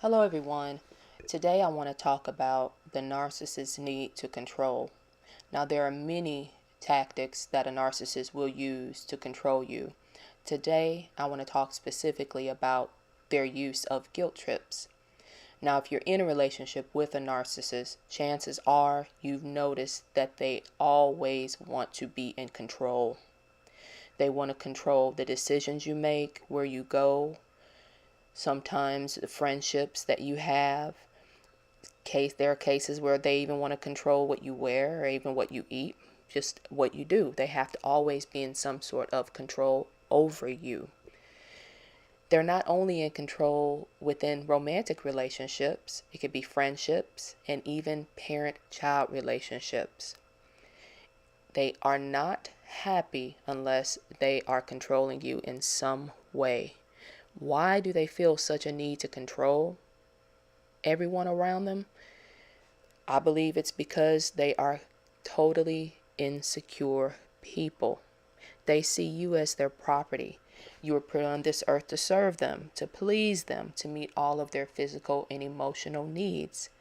Hello, everyone. Today I want to talk about the narcissist's need to control. Now, there are many tactics that a narcissist will use to control you. Today, I want to talk specifically about their use of guilt trips. Now, if you're in a relationship with a narcissist, chances are you've noticed that they always want to be in control. They want to control the decisions you make, where you go, sometimes the friendships that you have. There are cases where they even want to control what you wear or even what you eat, just what you do. They have to always be in some sort of control over you. They're not only in control within romantic relationships, it could be friendships and even parent-child relationships. They are not happy unless they are controlling you in some way. Why do they feel such a need to control everyone around them? I believe it's because they are totally insecure people. They see you as their property. You were put on this earth to serve them, to please them, to meet all of their physical and emotional needs.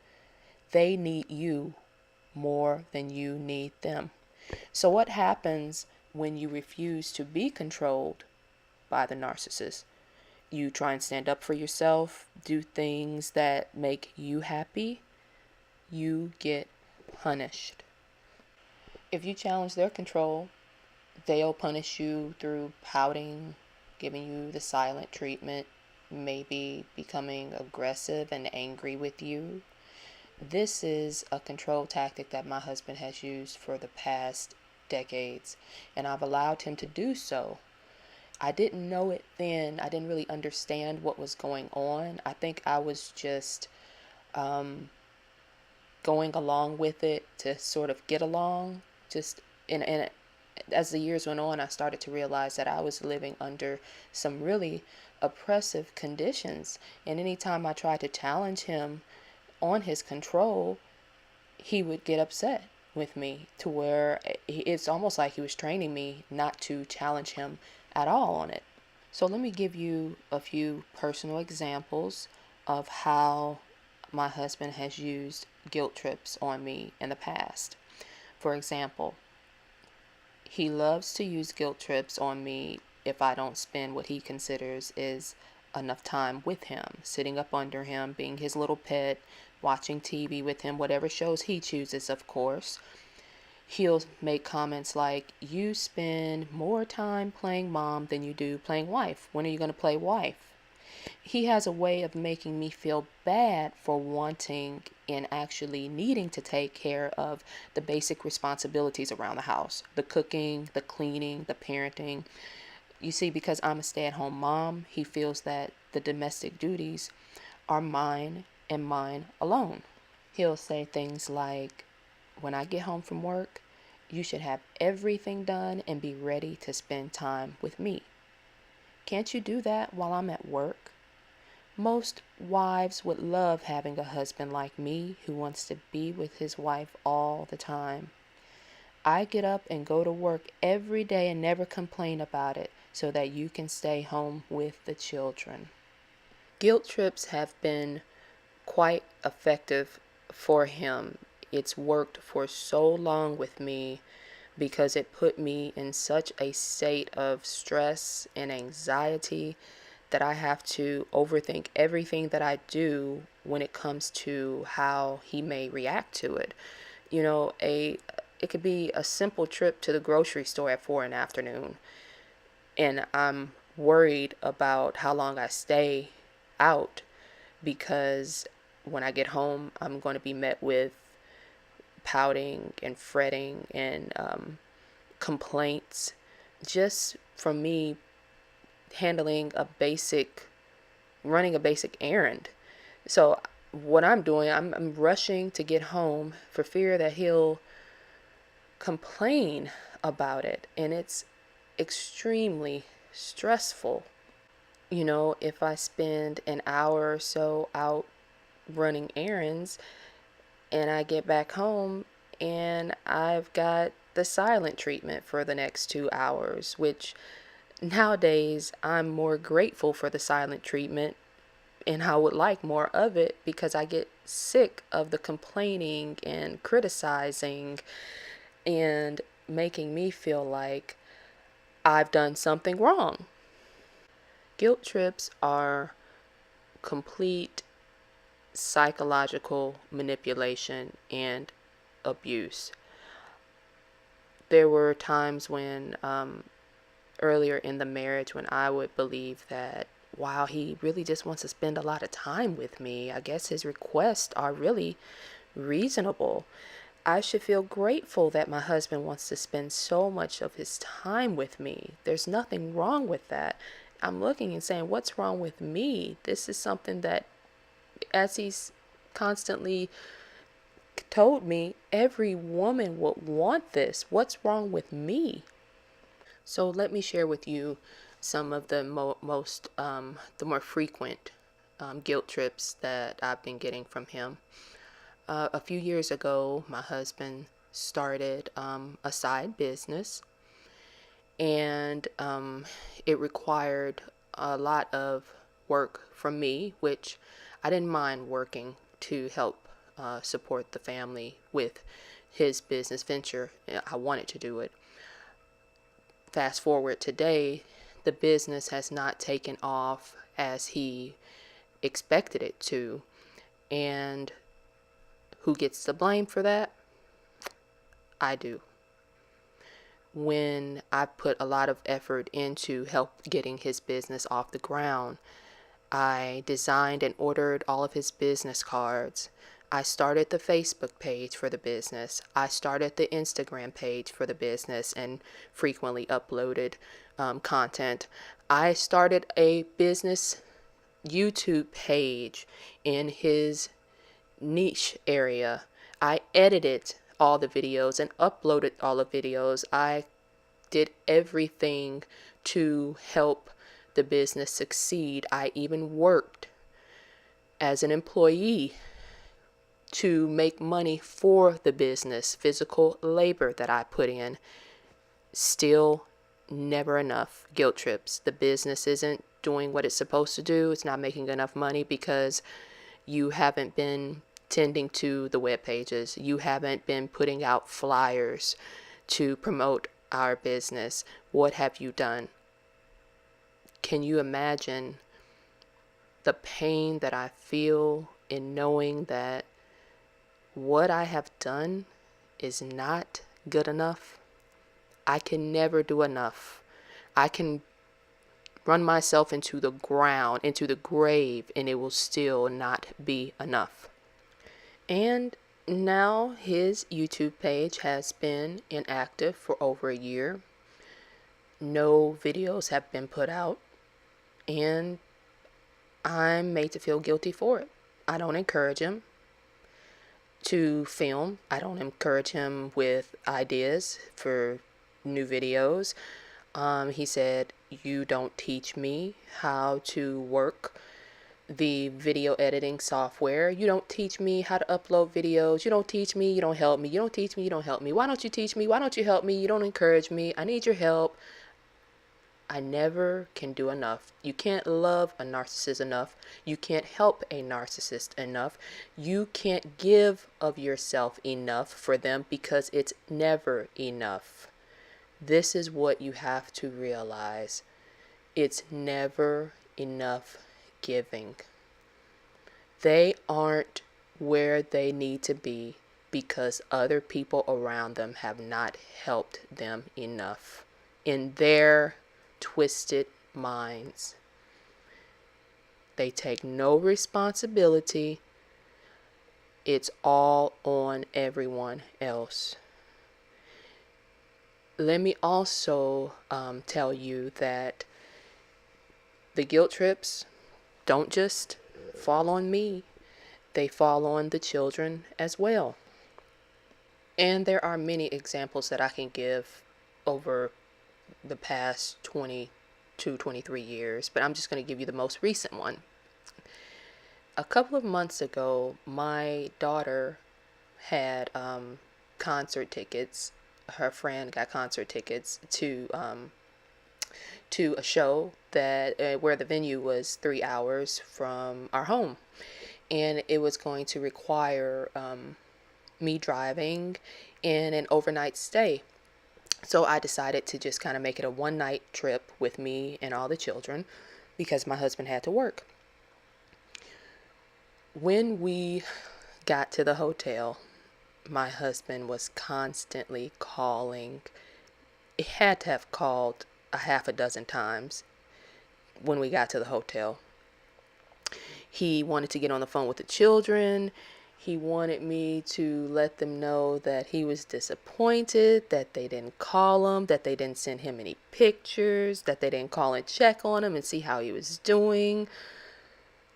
They need you more than you need them. So, what happens when you refuse to be controlled by the narcissist? You try and stand up for yourself, do things that make you happy, you get punished. If you challenge their control, they'll punish you through pouting, giving you the silent treatment, maybe becoming aggressive and angry with you. This is a control tactic that my husband has used for the past decades, and I've allowed him to do so. I didn't know it then. I didn't really understand what was going on. I think I was just going along with it to sort of get along. Just and as the years went on, I started to realize that I was living under some really oppressive conditions. And anytime I tried to challenge him on his control, he would get upset with me to where it's almost like he was training me not to challenge him at all on it. So let me give you a few personal examples of how my husband has used guilt trips on me in the past. For example, he loves to use guilt trips on me if I don't spend what he considers is enough time with him, sitting up under him, being his little pet, watching TV with him, whatever shows he chooses, of course. He'll make comments like, "You spend more time playing mom than you do playing wife. When are you going to play wife?" He has a way of making me feel bad for wanting and actually needing to take care of the basic responsibilities around the house: the cooking, the cleaning, the parenting. You see, because I'm a stay-at-home mom, he feels that the domestic duties are mine and mine alone. He'll say things like, "When I get home from work, you should have everything done and be ready to spend time with me. Can't you do that while I'm at work?" Most wives would love having a husband like me who wants to be with his wife all the time. I get up and go to work every day and never complain about it so that you can stay home with the children. Guilt trips have been quite effective for him. It's worked for so long with me because it put me in such a state of stress and anxiety that I have to overthink everything that I do when it comes to how he may react to it. You know, it could be a simple trip to the grocery store at 4 in the afternoon, and I'm worried about how long I stay out because when I get home, I'm going to be met with pouting and fretting and complaints just from me handling running a basic errand. So what I'm doing, I'm rushing to get home for fear that he'll complain about it, and it's extremely stressful. You know, if I spend an hour or so out running errands and I get back home and I've got the silent treatment for the next 2 hours, which nowadays I'm more grateful for the silent treatment and I would like more of it because I get sick of the complaining and criticizing and making me feel like I've done something wrong. Guilt trips are complete psychological manipulation and abuse. There were times when, earlier in the marriage, when I would believe that, wow, he really just wants to spend a lot of time with me. I guess his requests are really reasonable. I should feel grateful that my husband wants to spend so much of his time with me. There's nothing wrong with that. I'm looking and saying, what's wrong with me? This is something that, as he's constantly told me, every woman would want this. What's wrong with me? So let me share with you some of the the more frequent guilt trips that I've been getting from him. A few years ago, my husband started a side business, and it required a lot of work from me, which I didn't mind working to help support the family with his business venture. I wanted to do it. Fast forward today, the business has not taken off as he expected it to. And who gets the blame for that? I do. When I put a lot of effort into help getting his business off the ground, I designed and ordered all of his business cards. I started the Facebook page for the business. I started the Instagram page for the business and frequently uploaded content. I started a business YouTube page in his niche area. I edited all the videos and uploaded all the videos. I did everything to help the business succeed. I even worked as an employee to make money for the business, physical labor that I put in. Still never enough. Guilt trips. The business isn't doing what it's supposed to do. It's not making enough money because you haven't been tending to the web pages. You haven't been putting out flyers to promote our business. What have you done? Can you imagine the pain that I feel in knowing that what I have done is not good enough? I can never do enough. I can run myself into the ground, into the grave, and it will still not be enough. And now his YouTube page has been inactive for over a year. No videos have been put out, and I'm made to feel guilty for it. I don't encourage him to film. I don't encourage him with ideas for new videos. He said, you don't teach me how to work the video editing software. You don't teach me how to upload videos. You don't teach me. You don't help me. You don't teach me. You don't help me. Why don't you teach me? Why don't you help me? You don't encourage me. I need your help. I never can do enough. You can't love a narcissist enough. You can't help a narcissist enough. You can't give of yourself enough for them because it's never enough. This is what you have to realize. It's never enough giving. They aren't where they need to be because other people around them have not helped them enough in their twisted minds. They take no responsibility. It's all on everyone else. Let me also tell you that the guilt trips don't just fall on me. They fall on the children as well. And there are many examples that I can give over the past 22, 23 years, but I'm just going to give you the most recent one. A couple of months ago, my daughter had concert tickets. Her friend got concert tickets to to a show that where the venue was 3 hours from our home, and it was going to require me driving and an overnight stay. So I decided to just kind of make it a one night trip with me and all the children because my husband had to work. When we got to the hotel, my husband was constantly calling. It had to have called a half a dozen times when we got to the hotel. He wanted to get on the phone with the children. He wanted me to let them know that he was disappointed, that they didn't call him, that they didn't send him any pictures, that they didn't call and check on him and see how he was doing.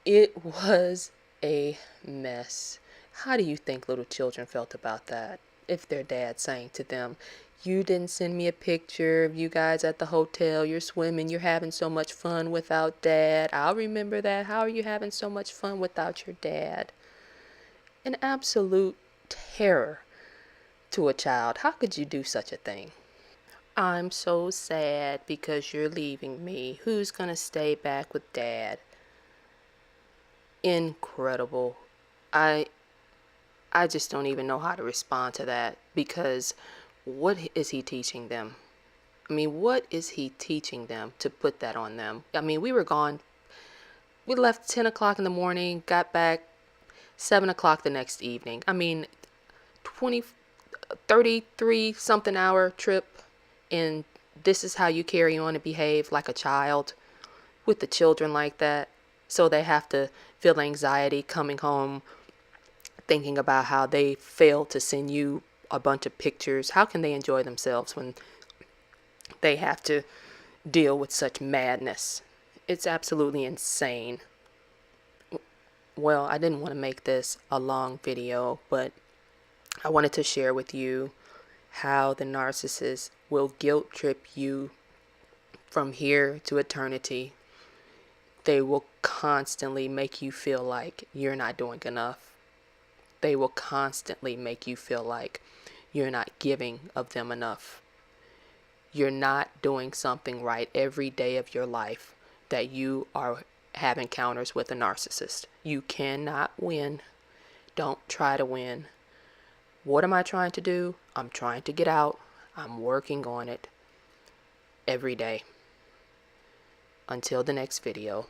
It was a mess. How do you think little children felt about that? If their dad saying to them, "You didn't send me a picture of you guys at the hotel. You're swimming. You're having so much fun without dad. I'll remember that. How are you having so much fun without your dad?" An absolute terror to a child. How could you do such a thing? "I'm so sad because you're leaving me. Who's gonna stay back with dad?" Incredible. I I just don't even know how to respond to that, because what is he teaching them? I mean, what is he teaching them to put that on them? I mean, we were gone. We left 10 o'clock in the morning, got back 7 o'clock the next evening. I mean, 20, 33 something hour trip. And this is how you carry on and behave like a child with the children like that. So they have to feel anxiety coming home, thinking about how they failed to send you a bunch of pictures. How can they enjoy themselves when they have to deal with such madness? It's absolutely insane. Well, I didn't want to make this a long video, but I wanted to share with you how the narcissist will guilt trip you from here to eternity. They will constantly make you feel like you're not doing enough. They will constantly make you feel like you're not giving of them enough. You're not doing something right every day of your life that you are have encounters with a narcissist. You cannot win. Don't try to win. What am I trying to do? I'm trying to get out. I'm working on it every day. Until the next video.